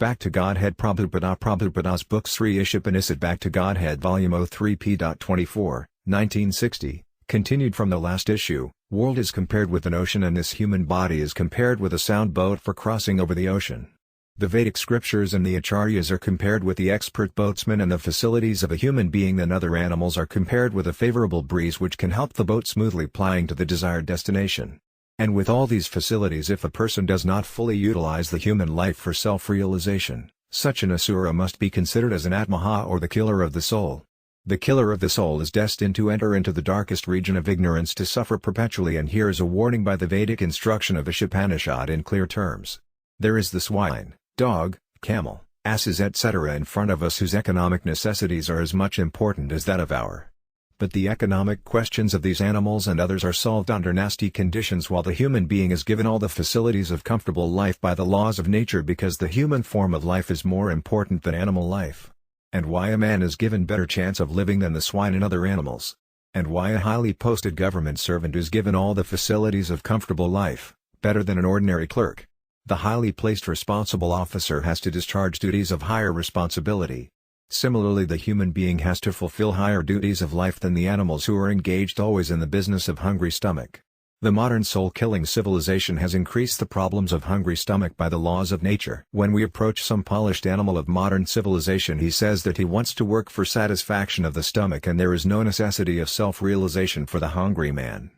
Back to Godhead Prabhupada Books 3 Ishopanisad Back to Godhead Volume 03 p.24, 1960, continued from the last issue. World is compared with an ocean and this human body is compared with a sound boat for crossing over the ocean. The Vedic scriptures and the Acharyas are compared with the expert boatsman and the facilities of a human being and other animals are compared with a favorable breeze which can help the boat smoothly plying to the desired destination. And with all these facilities, if a person does not fully utilize the human life for self-realization, such an asura must be considered as an atmaha or the killer of the soul. The killer of the soul is destined to enter into the darkest region of ignorance to suffer perpetually, and here is a warning by the Vedic instruction of Ishopanisad in clear terms. There is the swine, dog, camel, asses etc. in front of us whose economic necessities are as much important as that of our. But the economic questions of these animals and others are solved under nasty conditions while the human being is given all the facilities of comfortable life by the laws of nature, because the human form of life is more important than animal life. And why a man is given better chance of living than the swine and other animals. And why a highly posted government servant is given all the facilities of comfortable life, better than an ordinary clerk. The highly placed responsible officer has to discharge duties of higher responsibility. Similarly, the human being has to fulfill higher duties of life than the animals who are engaged always in the business of hungry stomach. The modern soul-killing civilization has increased the problems of hungry stomach by the laws of nature. When we approach some polished animal of modern civilization, he says that he wants to work for satisfaction of the stomach and there is no necessity of self-realization for the hungry man.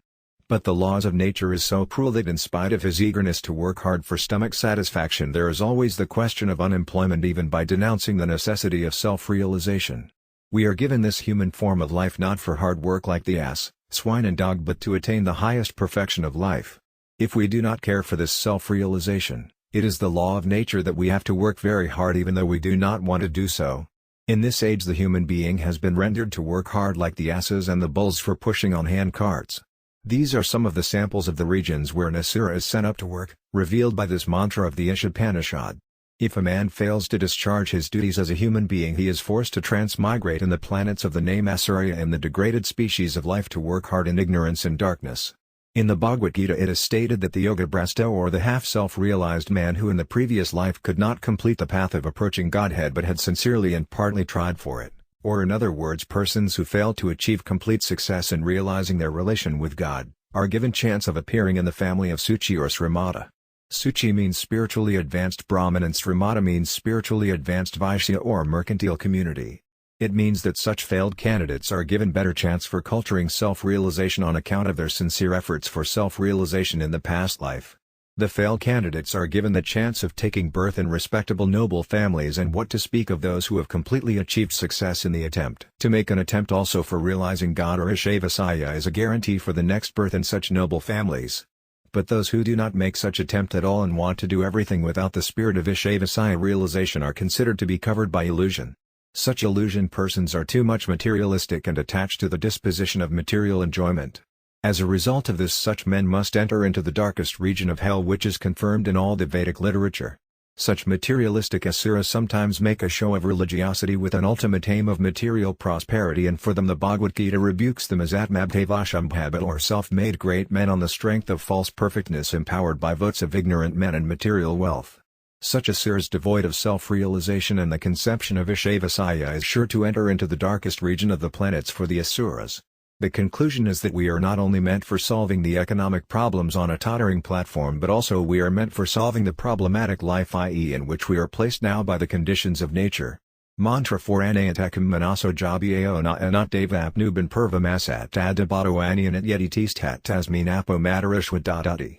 But the laws of nature is so cruel that in spite of his eagerness to work hard for stomach satisfaction, there is always the question of unemployment even by denouncing the necessity of self-realization. We are given this human form of life not for hard work like the ass, swine and dog, but to attain the highest perfection of life. If we do not care for this self-realization, it is the law of nature that we have to work very hard even though we do not want to do so. In this age the human being has been rendered to work hard like the asses and the bulls for pushing on hand carts. These are some of the samples of the regions where an asura is sent up to work, revealed by this mantra of the Ishopanisad. If a man fails to discharge his duties as a human being, he is forced to transmigrate in the planets of the name Asura and the degraded species of life to work hard in ignorance and darkness. In the Bhagavad Gita it is stated that the yoga-bhrasta or the half-self-realized man who in the previous life could not complete the path of approaching Godhead but had sincerely and partly tried for it, or in other words persons who fail to achieve complete success in realizing their relation with God, are given chance of appearing in the family of Suchi or Srimata. Suchi means spiritually advanced Brahmin and Srimata means spiritually advanced Vaishya or mercantile community. It means that such failed candidates are given better chance for culturing self-realization on account of their sincere efforts for self-realization in the past life. The failed candidates are given the chance of taking birth in respectable noble families, and what to speak of those who have completely achieved success in the attempt. To make an attempt also for realizing God or Ishopanisad is a guarantee for the next birth in such noble families. But those who do not make such attempt at all and want to do everything without the spirit of Ishopanisad realization are considered to be covered by illusion. Such illusion persons are too much materialistic and attached to the disposition of material enjoyment. As a result of this, such men must enter into the darkest region of hell, which is confirmed in all the Vedic literature. Such materialistic asuras sometimes make a show of religiosity with an ultimate aim of material prosperity, and for them the Bhagavad Gita rebukes them as Atmabhavashambhava or self-made great men on the strength of false perfectness empowered by votes of ignorant men and material wealth. Such asuras devoid of self-realization and the conception of Ishopanisad is sure to enter into the darkest region of the planets for the asuras. The conclusion is that we are not only meant for solving the economic problems on a tottering platform, but also we are meant for solving the problematic life, i.e. in which we are placed now by the conditions of nature. Mantra 4 Anayatakam Manaso Jabhyao na Anat Devapnuban Purvamasat Adabado Anianat Yeditistat Tasminapo Madarishwadadati.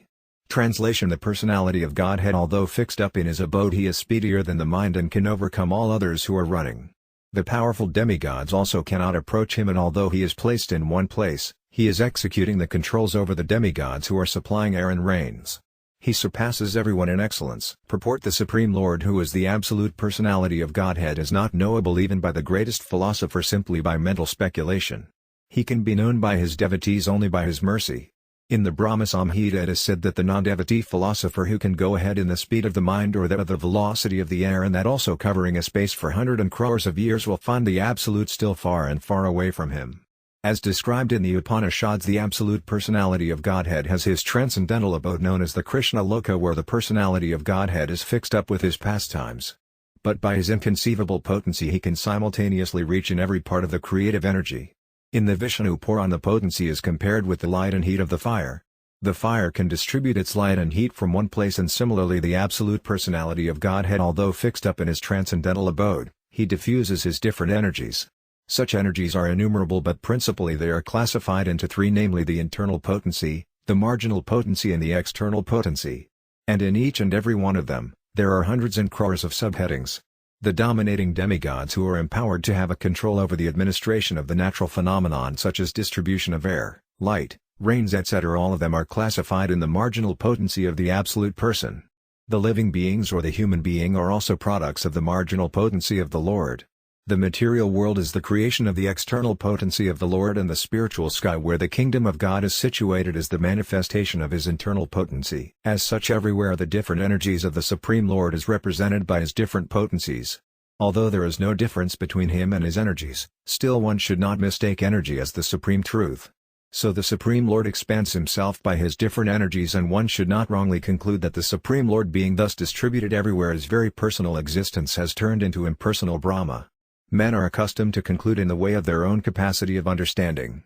Translation: the personality of Godhead, although fixed up in his abode, he is speedier than the mind and can overcome all others who are running. The powerful demigods also cannot approach him, and although he is placed in one place, he is executing the controls over the demigods who are supplying air and rains. He surpasses everyone in excellence. Purport: the Supreme Lord, who is the absolute personality of Godhead, is not knowable even by the greatest philosopher simply by mental speculation. He can be known by his devotees only by his mercy. In the Brahma Samhita it is said that the non-devotee philosopher who can go ahead in the speed of the mind or that of the velocity of the air, and that also covering a space for hundreds and crores of years, will find the Absolute still far and far away from him. As described in the Upanishads, the absolute personality of Godhead has his transcendental abode known as the Krishna Loka, where the personality of Godhead is fixed up with his pastimes. But by his inconceivable potency he can simultaneously reach in every part of the creative energy. In the Vishnu Puran the potency is compared with the light and heat of the fire. The fire can distribute its light and heat from one place, and similarly the absolute personality of Godhead, although fixed up in his transcendental abode, he diffuses his different energies. Such energies are innumerable, but principally they are classified into three, namely the internal potency, the marginal potency and the external potency. And in each and every one of them, there are hundreds and crores of subheadings. The dominating demigods who are empowered to have a control over the administration of the natural phenomenon such as distribution of air, light, rains etc., all of them are classified in the marginal potency of the absolute person. The living beings or the human being are also products of the marginal potency of the Lord. The material world is the creation of the external potency of the Lord, and the spiritual sky where the kingdom of God is situated is the manifestation of his internal potency. As such, everywhere the different energies of the Supreme Lord is represented by his different potencies. Although there is no difference between him and his energies, still one should not mistake energy as the supreme truth. So the Supreme Lord expands himself by his different energies, and one should not wrongly conclude that the Supreme Lord being thus distributed everywhere his very personal existence has turned into impersonal Brahma. Men are accustomed to conclude in the way of their own capacity of understanding.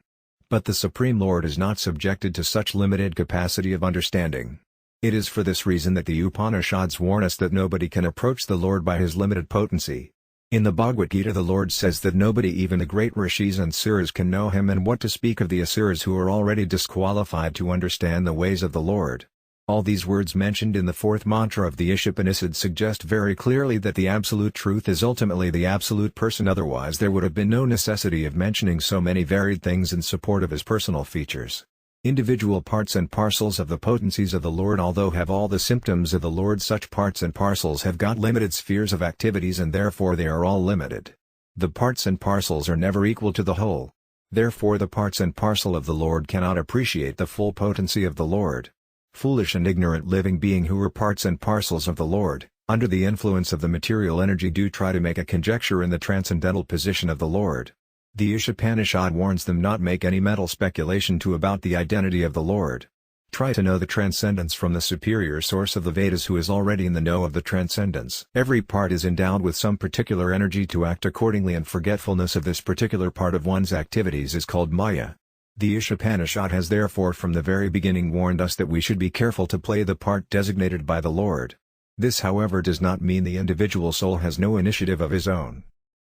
But the Supreme Lord is not subjected to such limited capacity of understanding. It is for this reason that the Upanishads warn us that nobody can approach the Lord by his limited potency. In the Bhagavad Gita the Lord says that nobody, even the great rishis and suras, can know him, and what to speak of the asuras who are already disqualified to understand the ways of the Lord. All these words mentioned in the fourth mantra of the Ishopanisad suggest very clearly that the absolute truth is ultimately the absolute person, otherwise there would have been no necessity of mentioning so many varied things in support of his personal features. Individual parts and parcels of the potencies of the Lord, although have all the symptoms of the Lord, such parts and parcels have got limited spheres of activities, and therefore they are all limited. The parts and parcels are never equal to the whole. Therefore the parts and parcel of the Lord cannot appreciate the full potency of the Lord. Foolish and ignorant living being who are parts and parcels of the Lord, under the influence of the material energy, do try to make a conjecture in the transcendental position of the Lord. The Ishopanishad warns them not make any mental speculation about the identity of the Lord. Try to know the transcendence from the superior source of the Vedas, who is already in the know of the transcendence. Every part is endowed with some particular energy to act accordingly, and forgetfulness of this particular part of one's activities is called Maya. The Ishopanishad has therefore from the very beginning warned us that we should be careful to play the part designated by the Lord. This, however, does not mean the individual soul has no initiative of his own.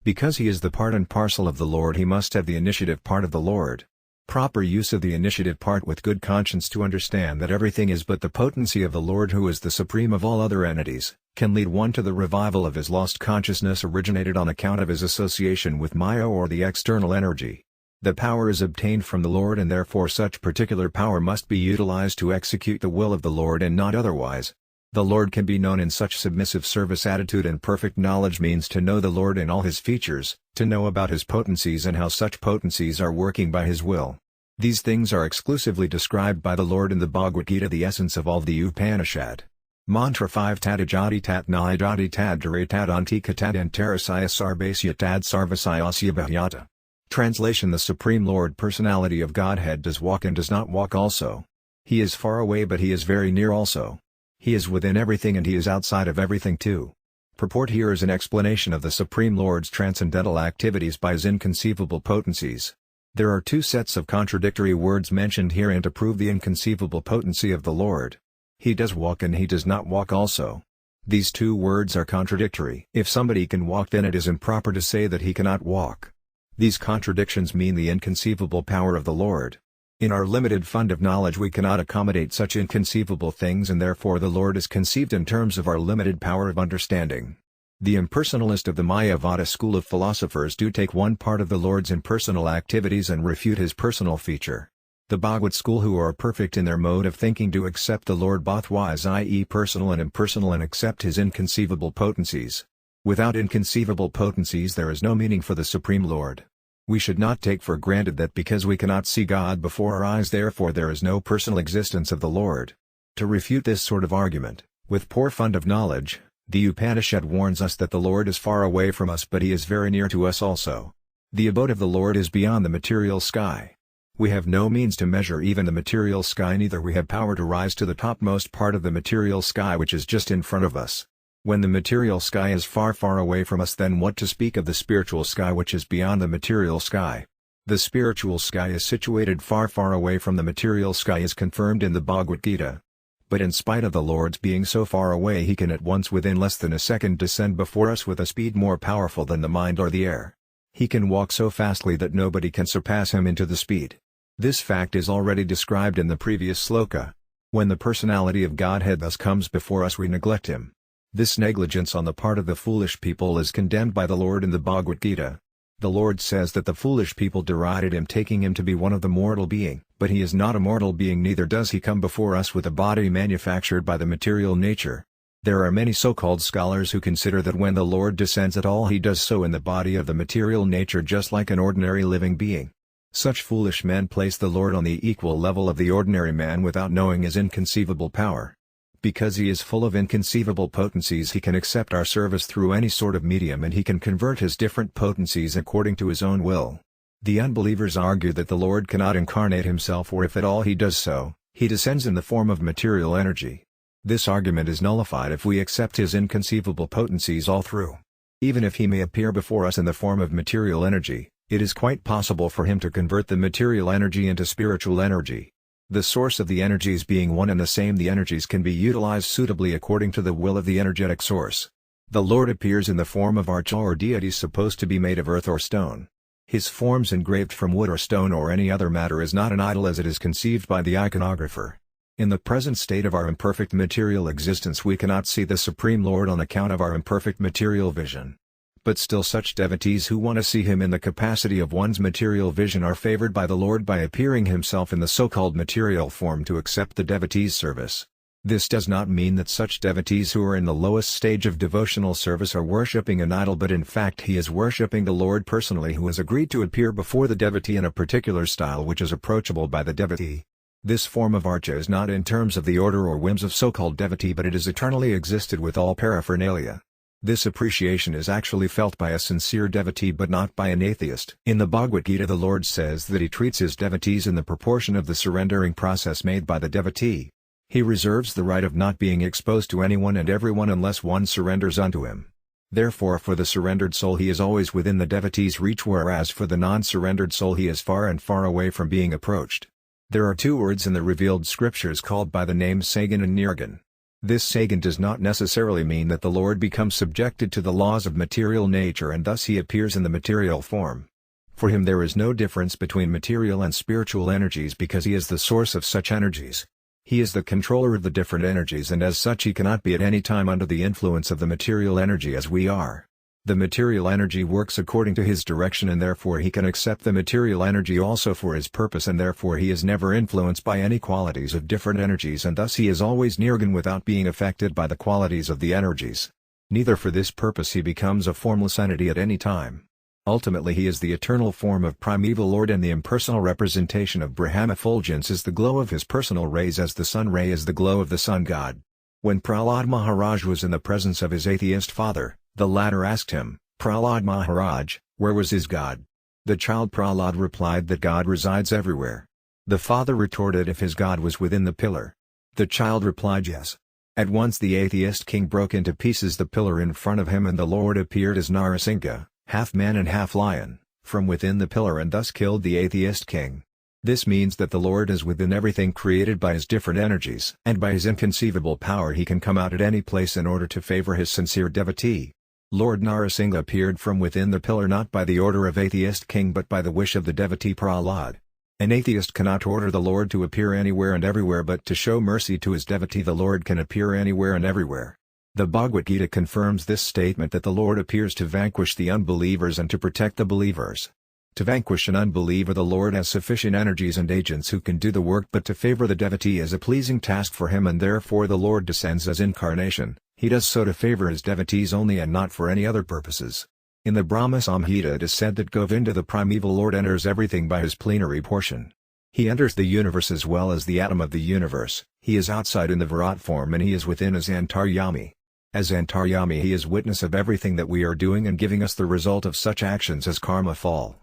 Because he is the part and parcel of the Lord, he must have the initiative part of the Lord. Proper use of the initiative part with good conscience to understand that everything is but the potency of the Lord, who is the supreme of all other entities, can lead one to the revival of his lost consciousness originated on account of his association with Maya or the external energy. The power is obtained from the Lord, and therefore such particular power must be utilized to execute the will of the Lord and not otherwise. The Lord can be known in such submissive service attitude, and perfect knowledge means to know the Lord in all his features, to know about his potencies and how such potencies are working by his will. These things are exclusively described by the Lord in the Bhagavad Gita, the essence of all the Upanishad. Mantra 5 Tadajati Tat Nayajati Tad Dare Tad Antika Tad Antarasaya Sarbasya Tad Sarvasayasya Bhyata. Translation: the Supreme Lord Personality of Godhead does walk and does not walk also. He is far away, but he is very near also. He is within everything and he is outside of everything too. Purport: here is an explanation of the Supreme Lord's transcendental activities by his inconceivable potencies. There are two sets of contradictory words mentioned herein to prove the inconceivable potency of the Lord. He does walk and he does not walk also. These two words are contradictory. If somebody can walk, then it is improper to say that he cannot walk. These contradictions mean the inconceivable power of the Lord. In our limited fund of knowledge we cannot accommodate such inconceivable things, and therefore the Lord is conceived in terms of our limited power of understanding. The impersonalist of the Mayavada school of philosophers do take one part of the Lord's impersonal activities and refute his personal feature. The Bhagavad school, who are perfect in their mode of thinking, do accept the Lord bothwise, i.e. personal and impersonal, and accept his inconceivable potencies. Without inconceivable potencies there is no meaning for the Supreme Lord. We should not take for granted that because we cannot see God before our eyes, therefore there is no personal existence of the Lord. To refute this sort of argument, with poor fund of knowledge, the Upanishad warns us that the Lord is far away from us, but he is very near to us also. The abode of the Lord is beyond the material sky. We have no means to measure even the material sky, neither we have power to rise to the topmost part of the material sky which is just in front of us. When the material sky is far far away from us, then what to speak of the spiritual sky which is beyond the material sky? The spiritual sky is situated far far away from the material sky is confirmed in the Bhagavad Gita. But in spite of the Lord's being so far away, he can at once within less than a second descend before us with a speed more powerful than the mind or the air. He can walk so fastly that nobody can surpass him into the speed. This fact is already described in the previous sloka. When the personality of Godhead thus comes before us, we neglect him. This negligence on the part of the foolish people is condemned by the Lord in the Bhagavad Gita. The Lord says that the foolish people derided him, taking him to be one of the mortal being, but he is not a mortal being, neither does he come before us with a body manufactured by the material nature. There are many so-called scholars who consider that when the Lord descends at all, he does so in the body of the material nature, just like an ordinary living being. Such foolish men place the Lord on the equal level of the ordinary man without knowing his inconceivable power. Because he is full of inconceivable potencies, he can accept our service through any sort of medium, and he can convert his different potencies according to his own will. The unbelievers argue that the Lord cannot incarnate himself, or if at all he does so, he descends in the form of material energy. This argument is nullified if we accept his inconceivable potencies all through. Even if he may appear before us in the form of material energy, it is quite possible for him to convert the material energy into spiritual energy. The source of the energies being one and the same, the energies can be utilized suitably according to the will of the energetic source. The Lord appears in the form of archa or deities supposed to be made of earth or stone. His forms engraved from wood or stone or any other matter is not an idol as it is conceived by the iconographer. In the present state of our imperfect material existence, we cannot see the Supreme Lord on account of our imperfect material vision. But still, such devotees who want to see him in the capacity of one's material vision are favored by the Lord by appearing himself in the so-called material form to accept the devotee's service. This does not mean that such devotees who are in the lowest stage of devotional service are worshipping an idol, but in fact he is worshipping the Lord personally, who has agreed to appear before the devotee in a particular style which is approachable by the devotee. This form of archa is not in terms of the order or whims of so-called devotee, but it has eternally existed with all paraphernalia. This appreciation is actually felt by a sincere devotee but not by an atheist. In the Bhagavad Gita, the Lord says that he treats his devotees in the proportion of the surrendering process made by the devotee. He reserves the right of not being exposed to anyone and everyone unless one surrenders unto him. Therefore, for the surrendered soul he is always within the devotee's reach, whereas for the non-surrendered soul he is far and far away from being approached. There are two words in the revealed scriptures called by the names Sagan and Nirgun. This Sagan does not necessarily mean that the Lord becomes subjected to the laws of material nature and thus he appears in the material form. For him there is no difference between material and spiritual energies because he is the source of such energies. He is the controller of the different energies, and as such he cannot be at any time under the influence of the material energy as we are. The material energy works according to his direction, and therefore he can accept the material energy also for his purpose, and therefore he is never influenced by any qualities of different energies, and thus he is always nirgun without being affected by the qualities of the energies. Neither for this purpose he becomes a formless entity at any time. Ultimately he is the eternal form of primeval Lord, and the impersonal representation of Brahma effulgence is the glow of his personal rays, as the sun ray is the glow of the sun god. When Prahlad Maharaj was in the presence of his atheist father, the latter asked him, "Prahlad Maharaj, where was his God?" The child Prahlad replied that God resides everywhere. The father retorted if his God was within the pillar. The child replied yes. At once the atheist king broke into pieces the pillar in front of him, and the Lord appeared as Narasingha, half man and half lion, from within the pillar, and thus killed the atheist king. This means that the Lord is within everything created by his different energies, and by his inconceivable power he can come out at any place in order to favor his sincere devotee. Lord Narasingha appeared from within the pillar not by the order of atheist king but by the wish of the devotee Prahlad. An atheist cannot order the Lord to appear anywhere and everywhere, but to show mercy to his devotee the Lord can appear anywhere and everywhere. The Bhagavad Gita confirms this statement that the Lord appears to vanquish the unbelievers and to protect the believers. To vanquish an unbeliever the Lord has sufficient energies and agents who can do the work, but to favor the devotee is a pleasing task for him, and therefore the Lord descends as incarnation. He does so to favor his devotees only and not for any other purposes. In the Brahma Samhita it is said that Govinda the primeval Lord enters everything by his plenary portion. He enters the universe as well as the atom of the universe. He is outside in the Virat form and he is within as Antaryami. As Antaryami he is witness of everything that we are doing and giving us the result of such actions as karma fall.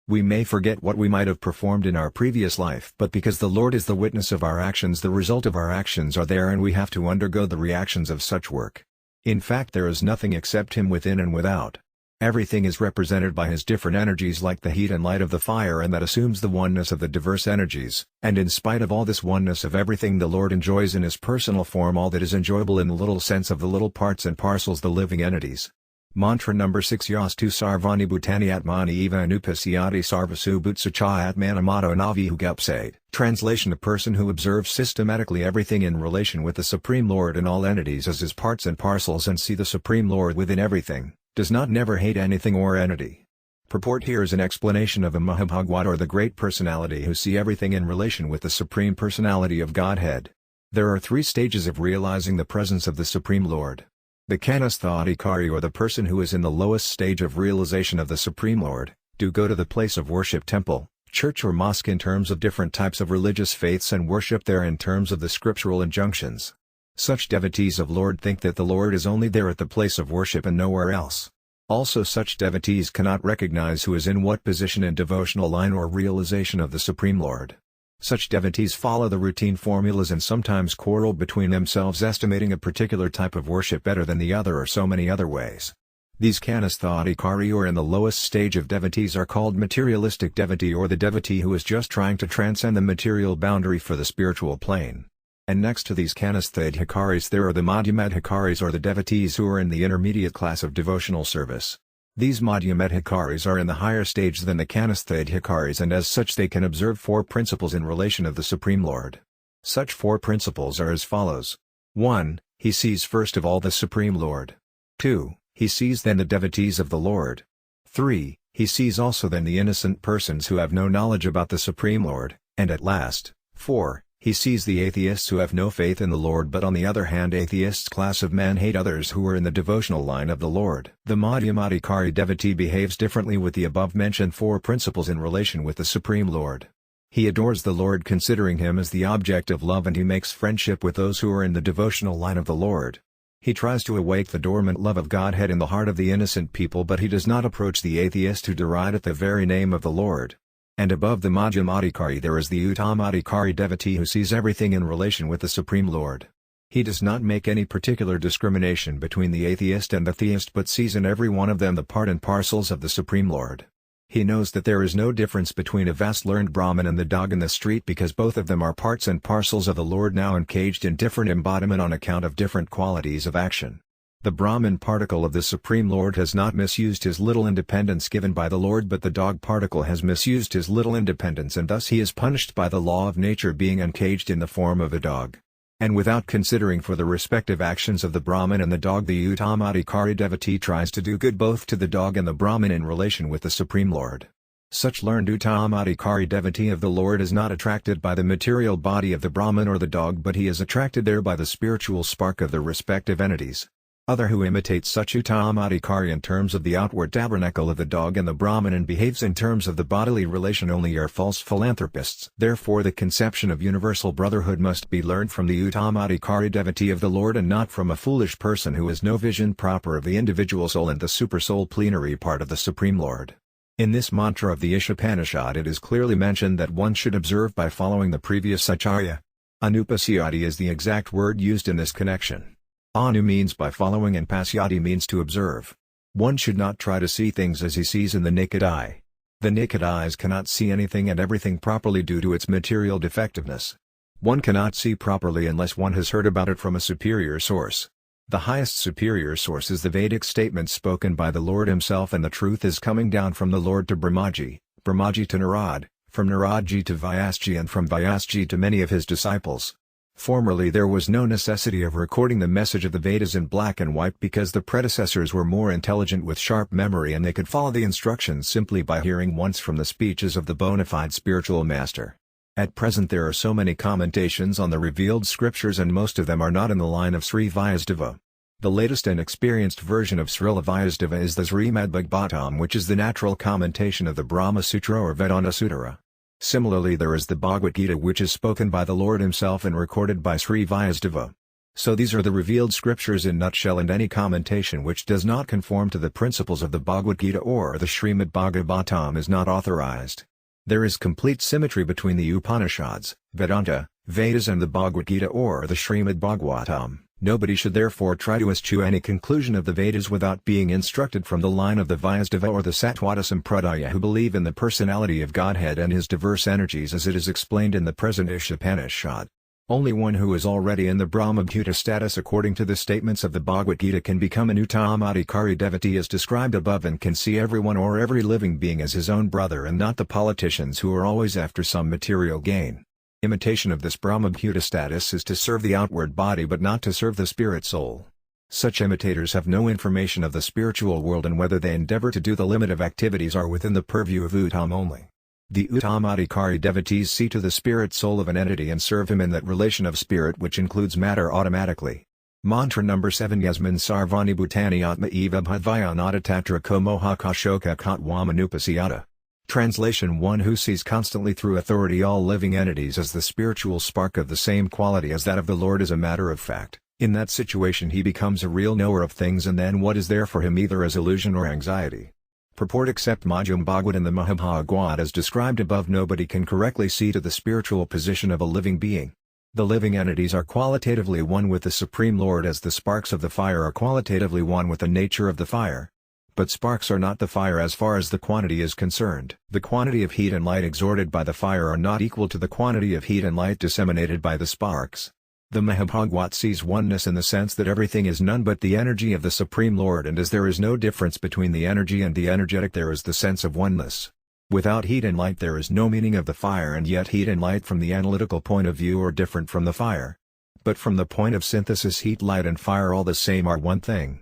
We may forget what we might have performed in our previous life, but because the Lord is the witness of our actions, the result of our actions are there and we have to undergo the reactions of such work. In fact, there is nothing except him within and without. Everything is represented by his different energies like the heat and light of the fire, and that assumes the oneness of the diverse energies, and in spite of all this oneness of everything, the Lord enjoys in his personal form all that is enjoyable in the little sense of the little parts and parcels, the living entities. Mantra number 6. Yastu Sarvani Bhutani Atmani Eva Anupasyati Sarvasu Bhutsacha Atmanamato Navi Hugupsade. Translation: a person who observes systematically everything in relation with the Supreme Lord and all entities as his parts and parcels and see the Supreme Lord within everything, does not never hate anything or entity. Purport: here is an explanation of a Mahabhagwat, or the Great Personality, who see everything in relation with the Supreme Personality of Godhead. There are 3 stages of realizing the presence of the Supreme Lord. The Kanastha-adhikari, or the person who is in the lowest stage of realization of the Supreme Lord, do go to the place of worship, temple, church or mosque in terms of different types of religious faiths, and worship there in terms of the scriptural injunctions. Such devotees of Lord think that the Lord is only there at the place of worship and nowhere else. Also, such devotees cannot recognize who is in what position in devotional line or realization of the Supreme Lord. Such devotees follow the routine formulas and sometimes quarrel between themselves, estimating a particular type of worship better than the other, or so many other ways. These Kanastha-adhikari, or in the lowest stage of devotees, are called materialistic devotee, or the devotee who is just trying to transcend the material boundary for the spiritual plane. And next to these Kanastha-adhikaris there are the Madhyamadhikaris, or the devotees who are in the intermediate class of devotional service. These Madhyamadhikaris are in the higher stage than the Kanastha-adhikaris, and as such they can observe 4 principles in relation of the Supreme Lord. Such 4 principles are as follows. 1. He sees first of all the Supreme Lord. 2. He sees then the devotees of the Lord. 3. He sees also then the innocent persons who have no knowledge about the Supreme Lord, and at last, 4. He sees the atheists who have no faith in the Lord, but on the other hand atheists class of men hate others who are in the devotional line of the Lord. The Madhyamadhikari devotee behaves differently with the above-mentioned 4 principles in relation with the Supreme Lord. He adores the Lord, considering him as the object of love, and he makes friendship with those who are in the devotional line of the Lord. He tries to awake the dormant love of Godhead in the heart of the innocent people, but he does not approach the atheist who deride at the very name of the Lord. And above the Madhyamadhikari there is the Uttamadhikari devotee who sees everything in relation with the Supreme Lord. He does not make any particular discrimination between the atheist and the theist, but sees in every one of them the part and parcels of the Supreme Lord. He knows that there is no difference between a vast learned Brahmin and the dog in the street, because both of them are parts and parcels of the Lord, now encaged in different embodiment on account of different qualities of action. The Brahmin particle of the Supreme Lord has not misused his little independence given by the Lord, but the dog particle has misused his little independence, and thus he is punished by the law of nature, being encaged in the form of a dog. And without considering for the respective actions of the Brahmin and the dog, the Uttamadhikari devotee tries to do good both to the dog and the Brahmin in relation with the Supreme Lord. Such learned Uttamadhikari devotee of the Lord is not attracted by the material body of the Brahmin or the dog, but he is attracted there by the spiritual spark of the respective entities. Other who imitate such Uttamadhikari in terms of the outward tabernacle of the dog and the Brahmin, and behaves in terms of the bodily relation only, are false philanthropists. Therefore the conception of universal brotherhood must be learned from the Uttamadhikari devotee of the Lord, and not from a foolish person who has no vision proper of the individual soul and the supersoul plenary part of the Supreme Lord. In this mantra of the Ishopanisad it is clearly mentioned that one should observe by following the previous acharya. Anupasyati is the exact word used in this connection. Anu means by following and pasyati means to observe. One should not try to see things as he sees in the naked eye. The naked eyes cannot see anything and everything properly due to its material defectiveness. One cannot see properly unless one has heard about it from a superior source. The highest superior source is the Vedic statement spoken by the Lord himself, and the truth is coming down from the Lord to Brahmaji, Brahmaji to Narad, from Naradji to Vyasji, and from Vyasji to many of his disciples. Formerly there was no necessity of recording the message of the Vedas in black and white, because the predecessors were more intelligent with sharp memory, and they could follow the instructions simply by hearing once from the speeches of the bona fide spiritual master. At present there are so many commentations on the revealed scriptures, and most of them are not in the line of Sri Vyasdeva. The latest and experienced version of Srila Vyasdeva is the Srimad Bhagavatam, which is the natural commentation of the Brahma Sutra or Vedanta Sutara. Similarly there is the Bhagavad Gita, which is spoken by the Lord himself and recorded by Sri Vyasdeva. So these are the revealed scriptures in nutshell, and any commentation which does not conform to the principles of the Bhagavad Gita or the Srimad Bhagavatam is not authorized. There is complete symmetry between the Upanishads, Vedanta, Vedas and the Bhagavad Gita or the Srimad Bhagavatam. Nobody should therefore try to eschew any conclusion of the Vedas without being instructed from the line of the Vyasdeva or the Sattvata Sampradaya who believe in the personality of Godhead and his diverse energies as it is explained in the present Ishopanisad. Only one who is already in the Brahmabhuta status according to the statements of the Bhagavad Gita can become an Uttamadhikari devotee as described above and can see everyone or every living being as his own brother and not the politicians who are always after some material gain. Imitation of this Brahmabhuta status is to serve the outward body but not to serve the spirit soul. Such imitators have no information of the spiritual world and whether they endeavor to do the limit of activities are within the purview of Uttam only. The Uttamadhikari devotees see to the spirit soul of an entity and serve him in that relation of spirit which includes matter automatically. Mantra number 7 Yasmin Sarvani Bhutani Atma Eva Bhadvayanata Tatra Ko Moha Kashoka Katwamanupasiyata. Translation: one who sees constantly through authority all living entities as the spiritual spark of the same quality as that of the Lord is a matter of fact. In that situation he becomes a real knower of things and then what is there for him either as illusion or anxiety. Purport: except Madhyam Bhagavad and the Mahabhagavad as described above nobody can correctly see to the spiritual position of a living being. The living entities are qualitatively one with the Supreme Lord as the sparks of the fire are qualitatively one with the nature of the fire. But sparks are not the fire as far as the quantity is concerned. The quantity of heat and light extorted by the fire are not equal to the quantity of heat and light disseminated by the sparks. The Mahabhagavad sees oneness in the sense that everything is none but the energy of the Supreme Lord and as there is no difference between the energy and the energetic there is the sense of oneness. Without heat and light there is no meaning of the fire and yet heat and light from the analytical point of view are different from the fire. But from the point of synthesis heat, light and fire all the same are one thing.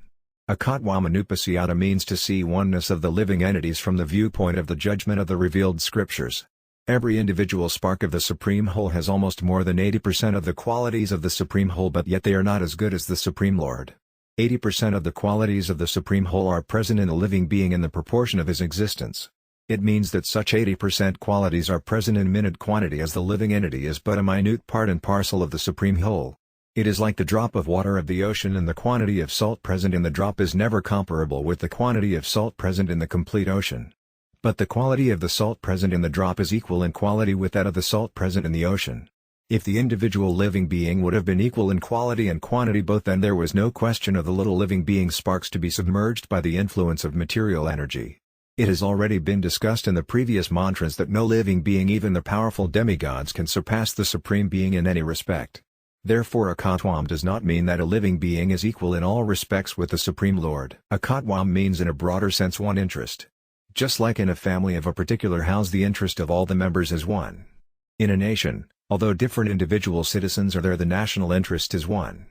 Akatwamanupasiyata means to see oneness of the living entities from the viewpoint of the judgment of the revealed scriptures. Every individual spark of the Supreme Whole has almost more than 80% of the qualities of the Supreme Whole but yet they are not as good as the Supreme Lord. 80% of the qualities of the Supreme Whole are present in the living being in the proportion of his existence. It means that such 80% qualities are present in minute quantity as the living entity is but a minute part and parcel of the Supreme Whole. It is like the drop of water of the ocean and the quantity of salt present in the drop is never comparable with the quantity of salt present in the complete ocean. But the quality of the salt present in the drop is equal in quality with that of the salt present in the ocean. If the individual living being would have been equal in quality and quantity both then there was no question of the little living being sparks to be submerged by the influence of material energy. It has already been discussed in the previous mantras that no living being even the powerful demigods can surpass the Supreme Being in any respect. Therefore Akatwam does not mean that a living being is equal in all respects with the Supreme Lord. Akatwam means in a broader sense one interest. Just like in a family of a particular house the interest of all the members is one. In a nation, although different individual citizens are there the national interest is one.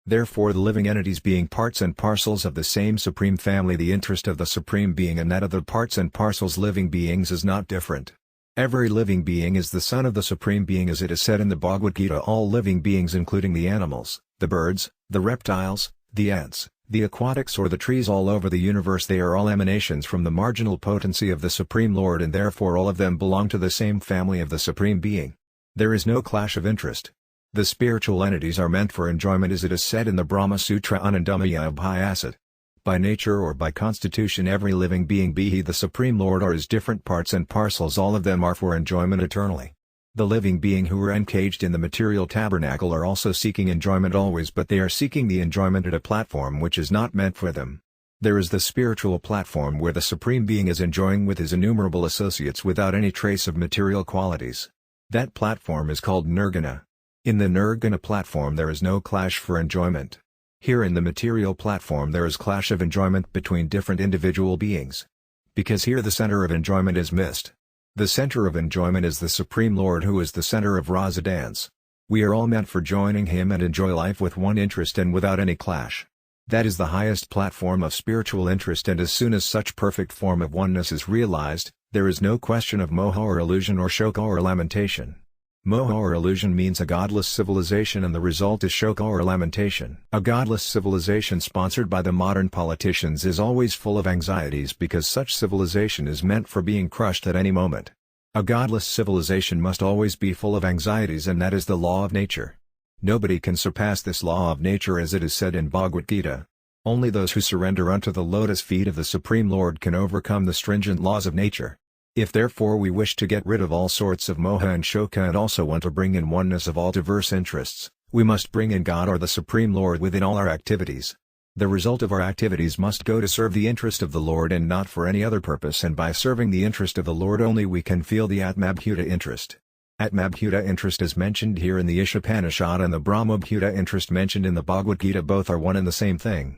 Therefore the living entities being parts and parcels of the same Supreme Family the interest of the Supreme Being and that of the parts and parcels living beings is not different. Every living being is the son of the Supreme Being as it is said in the Bhagavad Gita all living beings including the animals, the birds, the reptiles, the ants, the aquatics or the trees all over the universe they are all emanations from the marginal potency of the Supreme Lord and therefore all of them belong to the same family of the Supreme Being. There is no clash of interest. The spiritual entities are meant for enjoyment as it is said in the Brahma Sutra Anandamaya Abhyasat. By nature or by constitution every living being be he the Supreme Lord or his different parts and parcels all of them are for enjoyment eternally. The living being who are encaged in the material tabernacle are also seeking enjoyment always but they are seeking the enjoyment at a platform which is not meant for them. There is the spiritual platform where the Supreme Being is enjoying with his innumerable associates without any trace of material qualities. That platform is called Nirguna. In the Nirguna platform there is no clash for enjoyment. Here in the material platform there is clash of enjoyment between different individual beings. Because here the center of enjoyment is missed. The center of enjoyment is the Supreme Lord who is the center of rasa dance. We are all meant for joining him and enjoy life with one interest and without any clash. That is the highest platform of spiritual interest and as soon as such perfect form of oneness is realized, there is no question of moha or illusion or shoka or lamentation. Moha or illusion means a godless civilization and the result is shoka or lamentation. A godless civilization sponsored by the modern politicians is always full of anxieties because such civilization is meant for being crushed at any moment. A godless civilization must always be full of anxieties and that is the law of nature. Nobody can surpass this law of nature as it is said in Bhagavad Gita. Only those who surrender unto the lotus feet of the Supreme Lord can overcome the stringent laws of nature. If therefore we wish to get rid of all sorts of moha and shoka and also want to bring in oneness of all diverse interests, We must bring in God or the Supreme Lord within all our activities. The result of our activities must go to serve the interest of the Lord and not for any other purpose, and by serving the interest of the Lord only we can feel the Atmabhuta interest. Atmabhuta interest is mentioned here in the Ishopanishad and the Brahmabhuta interest mentioned in the Bhagavad Gita. Both are one and the same thing.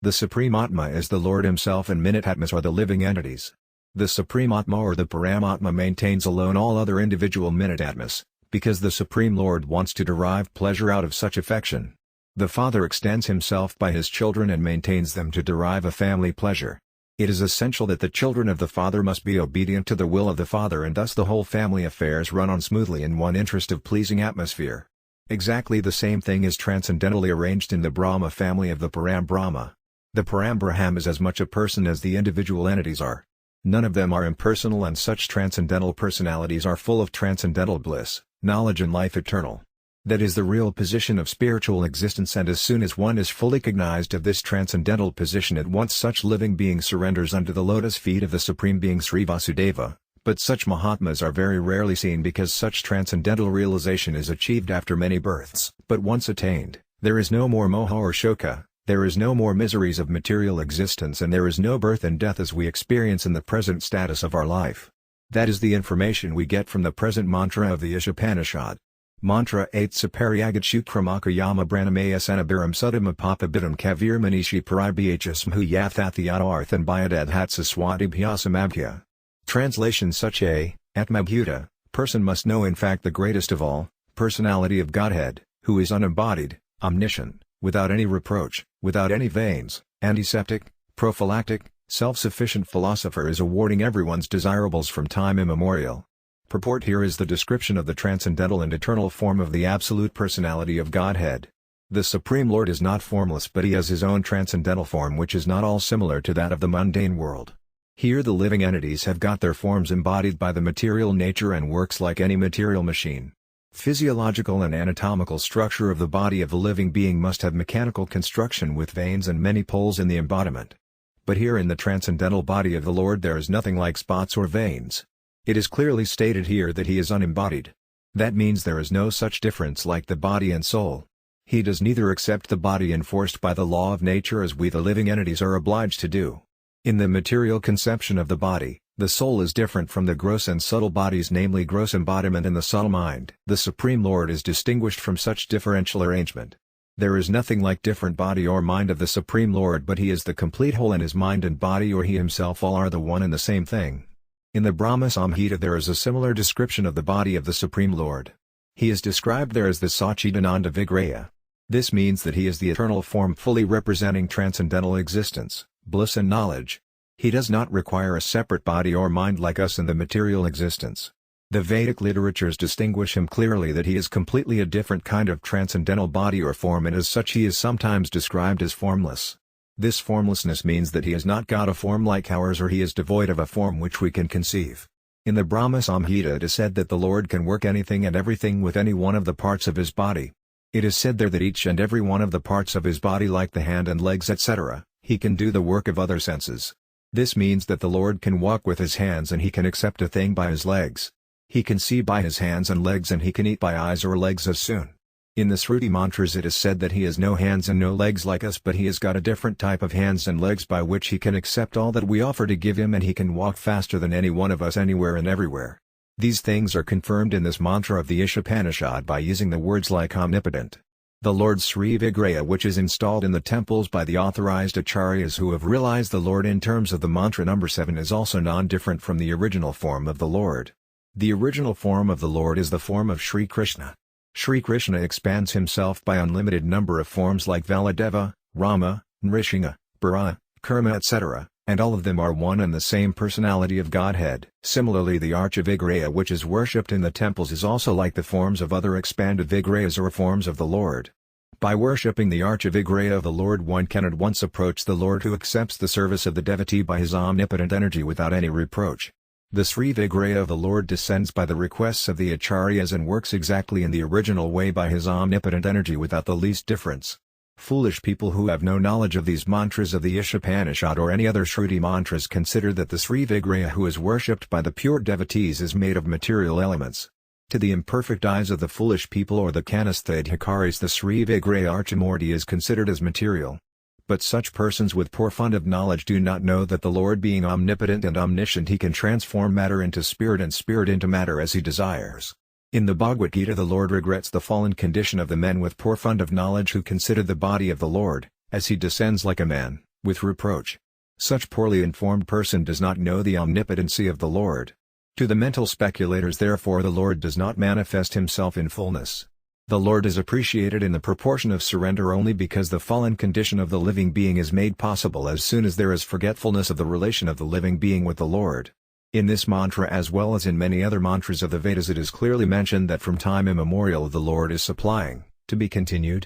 The Supreme Atma is the Lord himself and Minute-atmas are the living entities. The Supreme Atma or the Paramatma maintains alone all other individual Minute-atmas, because the Supreme Lord wants to derive pleasure out of such affection. The Father extends himself by his children and maintains them to derive a family pleasure. It is essential that the children of the Father must be obedient to the will of the Father, and thus the whole family affairs run on smoothly in one interest of pleasing atmosphere. Exactly the same thing is transcendentally arranged in the Brahma family of the Param Brahma. The Param Braham is as much a person as the individual entities are. None of them are impersonal, and such transcendental personalities are full of transcendental bliss, knowledge and life eternal. That is the real position of spiritual existence, and as soon as one is fully cognized of this transcendental position, at once such living being surrenders unto the lotus feet of the Supreme Being Sri Vasudeva. But such Mahatmas are very rarely seen because such transcendental realization is achieved after many births. But once attained, there is no more moha or shoka, there is no more miseries of material existence, and there is no birth and death as we experience in the present status of our life. That is the information we get from the present mantra of the Ishopanishad. Mantra 8 Sapariagat Shukramaka Yama Branamaya Sanabiram Sudama Papabitam Kavir Manishi Paribhsmhu Yathathiyadarthan Byadadhatsa Swadibhyasamabhya. Translation: such a Atmabhuta person must know in fact the greatest of all, personality of Godhead, who is unembodied, omniscient, without any reproach, without any veins, antiseptic, prophylactic, self-sufficient philosopher, is awarding everyone's desirables from time immemorial. Purport: here is the description of the transcendental and eternal form of the absolute personality of Godhead. The Supreme Lord is not formless, but he has his own transcendental form, which is not all similar to that of the mundane world. Here the living entities have got their forms embodied by the material nature and works like any material machine. Physiological and anatomical structure of the body of the living being must have mechanical construction with veins and many poles in the embodiment. But here in the transcendental body of the Lord there is nothing like spots or veins. It is clearly stated here that he is unembodied. That means there is no such difference like the body and soul. He does neither accept the body enforced by the law of nature as we the living entities are obliged to do. In the material conception of the body, the soul is different from the gross and subtle bodies, namely gross embodiment and the subtle mind. The Supreme Lord is distinguished from such differential arrangement. There is nothing like different body or mind of the Supreme Lord, but he is the complete whole, and his mind and body or he himself all are the one and the same thing. In the Brahma Samhita there is a similar description of the body of the Supreme Lord. He is described there as the Sachidananda Vigraya. This means that he is the eternal form fully representing transcendental existence, bliss and knowledge. He does not require a separate body or mind like us in the material existence. The Vedic literatures distinguish him clearly that he is completely a different kind of transcendental body or form, and as such he is sometimes described as formless. This formlessness means that he has not got a form like ours, or he is devoid of a form which we can conceive. In the Brahma Samhita it is said that the Lord can work anything and everything with any one of the parts of his body. It is said there that each and every one of the parts of his body, like the hand and legs etc., he can do the work of other senses. This means that the Lord can walk with his hands and he can accept a thing by his legs. He can see by his hands and legs, and he can eat by eyes or legs as soon. In the Shruti mantras it is said that he has no hands and no legs like us, but he has got a different type of hands and legs by which he can accept all that we offer to give him, and he can walk faster than any one of us anywhere and everywhere. These things are confirmed in this mantra of the Ishopanishad by using the words like omnipotent. The Lord Sri Vigraya, which is installed in the temples by the authorized acharyas who have realized the Lord in terms of the mantra number 7, is also non-different from the original form of the Lord. The original form of the Lord is the form of Sri Krishna. Sri Krishna expands himself by unlimited number of forms like Valadeva, Rama, Nrsimha, Bara, Kurma etc., and all of them are one and the same personality of Godhead. Similarly, the Archa Vigraya which is worshipped in the temples is also like the forms of other expanded Vigrayas or forms of the Lord. By worshipping the Archa Vigraya of the Lord, one can at once approach the Lord, who accepts the service of the devotee by his omnipotent energy without any reproach. The Sri Vigraya of the Lord descends by the requests of the acharyas and works exactly in the original way by his omnipotent energy without the least difference. Foolish people who have no knowledge of these mantras of the Ishopanishad or any other Shruti mantras consider that the Sri Vigraya who is worshipped by the pure devotees is made of material elements. To the imperfect eyes of the foolish people or the Kanasthadhikaris the Sri Vigray Archamurti is considered as material. But such persons with poor fund of knowledge do not know that the Lord being omnipotent and omniscient he can transform matter into spirit and spirit into matter as he desires. In the Bhagavad Gita the Lord regrets the fallen condition of the men with poor fund of knowledge who consider the body of the Lord, as he descends like a man, with reproach. Such poorly informed person does not know the omnipotency of the Lord. To the mental speculators therefore the Lord does not manifest himself in fullness. The Lord is appreciated in the proportion of surrender only because the fallen condition of the living being is made possible as soon as there is forgetfulness of the relation of the living being with the Lord. In this mantra as well as in many other mantras of the Vedas it is clearly mentioned that from time immemorial the Lord is supplying, to be continued,